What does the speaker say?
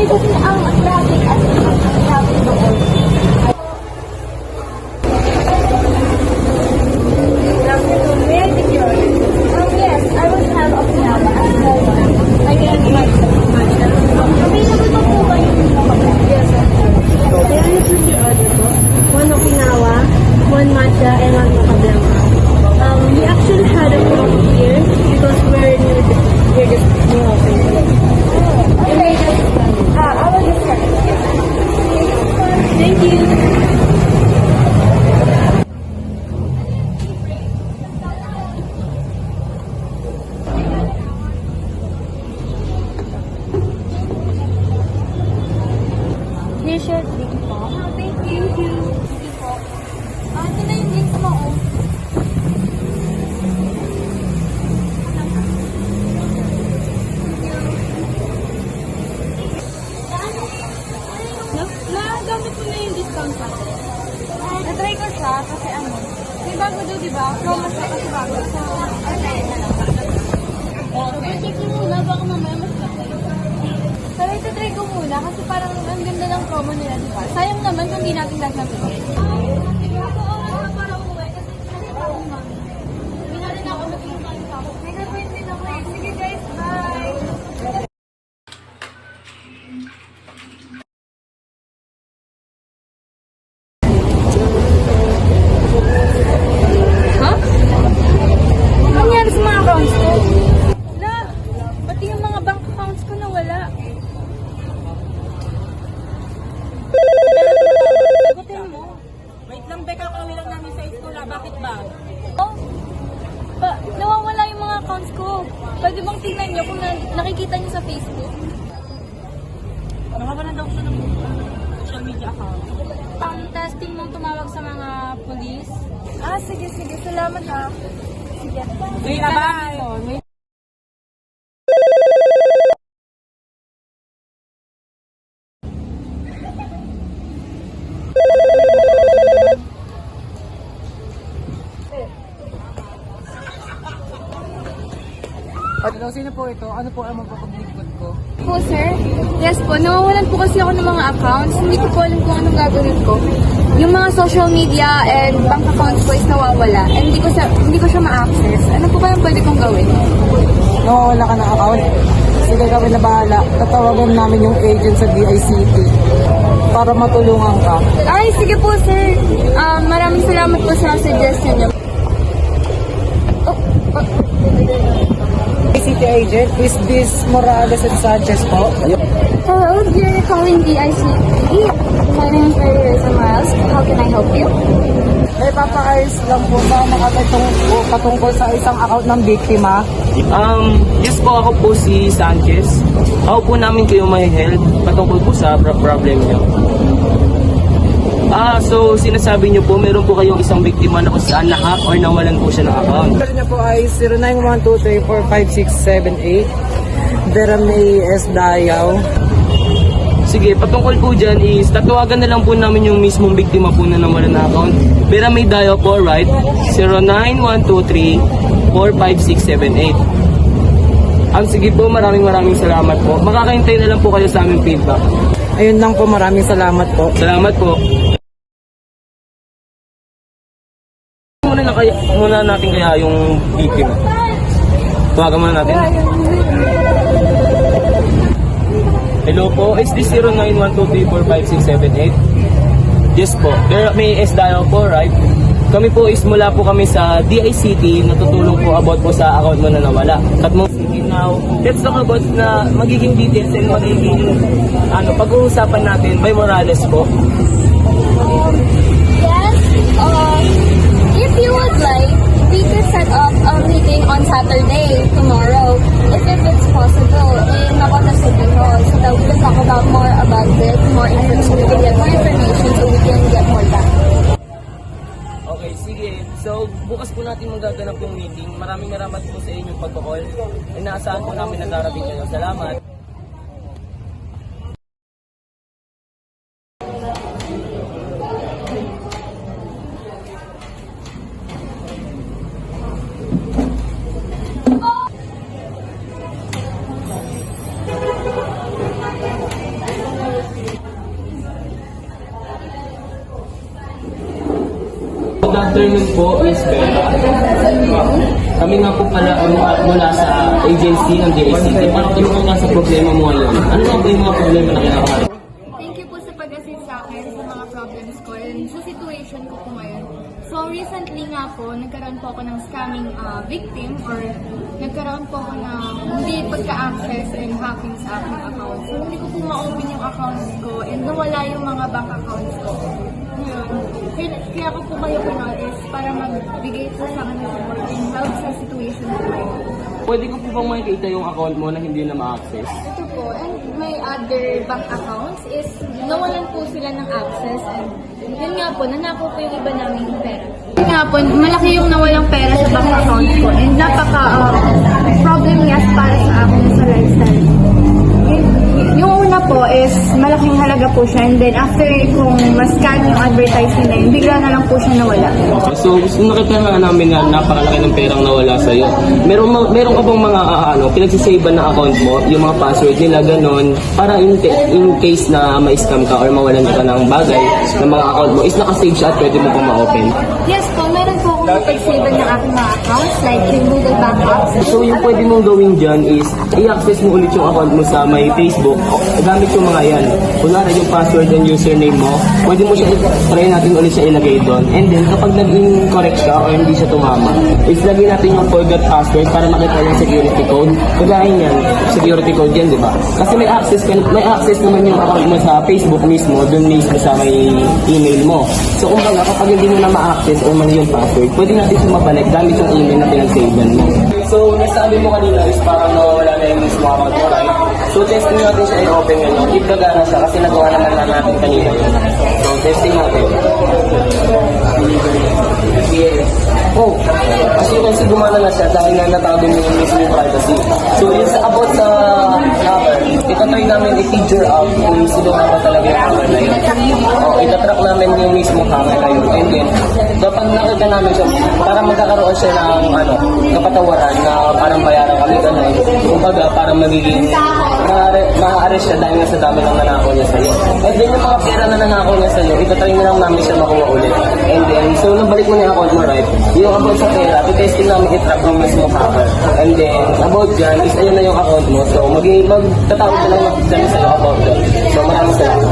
kasi ang traffic at traffic doon. Good afternoon. May I take your order? Yes, I will have Okinawa and small one. I can matcha. Available pa po ba yung yes, may I choose your order po? One Okinawa, one matcha, and one mocha blanca. We actually had a problem here because we're just new opening. Okay. I will just start. Thank you. Here's your drink po. Thank you. Thank you po. Ito na yung drinks mo, oh. Nagamit mo na yung discount pa. Na-try ko siya kasi may bago daw, diba? Promo siya kasi bago. So, try na lang. Okay. Check mo muna, baka mamaya mas kapay. Pero ito-try ko muna kasi parang ang ganda ng promo nila, diba? Sayang naman kung di natin lahat natin. Parang umuwi kasi parang mami. Hindi na rin ako mag-iwan sa ako. May gagawin din ako eh. Sige guys, bye! Bakit ba? Oh, nawawala yung mga accounts ko. Pwede bang tingnan nyo kung nakikita nyo sa Facebook? Nawawala daw siya ng social media account. Testing mong tumawag sa mga police? Sige. Salamat ha. Sige. Sige na, bye! Sino po ito? Ano po ang magpapaglingkod ko? Po sir? Yes po, nawawalan po kasi ako ng mga accounts. Hindi ko po alam kung anong gagawin ko. Yung mga social media and bank accounts ko is nawawala. And hindi ko siya ma-access. Ano po ba yung pwede kong gawin? Nawawala ka ng account? Sige, kami na bahala. Tatawagan namin yung agent sa DICT para matulungan ka. Ay, sige po sir. Maraming salamat po sa suggestion niyo. DICT agent, is this Morales and Sanchez po? Hello, you're calling DICT. My name is Reza Morales. How can I help you? Papaayos lang po ba patungkol sa isang account ng biktima? Yes po, ako po si Sanchez. Ako po namin kayo may help patungkol po sa problem nyo. So sinasabi nyo po, meron po kayong isang biktima na kung saan na-hack or nawalan po siya ng account. Number niya po ay 0912345678. Deramay S. Dayaw. Sige, patungkol po dyan is tatawagan na lang po namin yung mismong biktima po na nawalan ng account. Pero may dial po, right? 09123-45678. Sige po, maraming salamat po. Makakaintay na lang po kayo sa aming feedback. Ayun lang po, maraming salamat po. Salamat po. Muna natin kaya yung biktima. Tawagan muna natin. Hello po, is this 09123456678? Yes po, there may S-dial po, right? Kami po is mula po kami sa DICT, natutulong po about po sa account mo na nawala. At mo now, let's talk about na magiging details and magiging pag-uusapan natin by Morales po. Yes, if you would like, we could set up a meeting on Saturday, tomorrow, if it's possible, in Makota City Hall, so that we can talk about more about it, more information, we can get more information so we can get more done. Okay, sige. So, bukas po natin magaganap yung meeting. Maraming po sa inyong pagkakol. Inaasahan po namin na darating kayo. Salamat. afternoon po, Miss Bella. Kami nga po pala mula sa agency ng DICT para tulungan ka sa problema mo ngayon. Ano nga ba yung mga problema na kinakaharap? Thank you po sa pag-assist sa akin sa mga problems ko and sa situation ko po ngayon. So recently nga po, nagkaroon po ako ng scamming victim or nagkaroon po ako ng hindi pagka-access and hacking sa aking account. So hindi ko po ma-open yung accounts ko and nawala yung mga bank accounts ko. Ngayon, kaya ko po kayo pinol is para magbigay po sa akin ng support and help sa situation ko ngayon. Pwede ko po bang makikita yung account mo na hindi na ma-access? Ito po, and my other bank accounts is nawalan po sila ng access and yun nga po, nanakaw po yung iba namin yung pera. Yun nga po, malaki yung nawalang pera sa bank account ko and problem nga para sa akin sa lifestyle. Yung una po is malaking halaga po siya and then after kung mas-scan yung advertising na yun, bigla na lang po siya nawala. So, gusto nakita nga namin na napakalaki ng perang nawala sa'yo. Meron ka bang mga pinagsisavean na account mo, yung mga password nila, ganon, para in case na ma-scam ka or mawalan ka ng bagay ng mga account mo, is nakasave siya at pwede mo pang ma-open? Yes po, meron po akong pag-save ng aking mga accounts like yung Google Backups. So, yung pwede mong gawin dyan is i-access mo ulit yung account mo sa may Facebook. Gamit yung mga yan. Kunwari yung password and username mo, pwede mo siya try natin ulit siya ilagay doon. And then, kapag nag-incorrect siya or hindi siya tumama, is lagay natin yung forgot password para makita yung security code. Kagaya yan, security code yan, di ba? Kasi may access naman yung account mo sa Facebook mismo, doon mismo sa may email mo. So, kumbaga, kapag hindi mo na ma-access o mali yung password, pwede natin siya mabalik gamit yung email na pinag-savean mo. So, nasabi mo kanina is parang nawawala na yung mismo account mo, right? So, testing natin siya i-open ngayon. Keep gagana siya kasi nagawa naman na natin kanina yun. So, testing natin. Oh, as you can see, gumana na siya dahil na natago mo yung mismo privacy. So, yun sa about sa hacker, itatry namin i-figure out kung sino nga ba talaga yung hacker na yun. Oh, itatrack namin yung mismo hacker na yun. And then, kapag nakita namin siya, para magkakaroon siya ng kapatawaran na parang bayaran kami gano'n. Kumbaga, parang magiging ma-arrest siya dahil nga sa dami ng nanakaw niya sa'yo. And then, yung mga pera na nanakaw niya sa'yo, itatry na lang namin siya makuha ulit. And then, so, nabalik mo na yung account mo, right? Yung about sa pera, testing namin i-track ng mismo hacker. And then, about dyan, is ayun na yung account mo. So, magtatawag na lang dyan sa'yo about dyan. So, maraming salamat.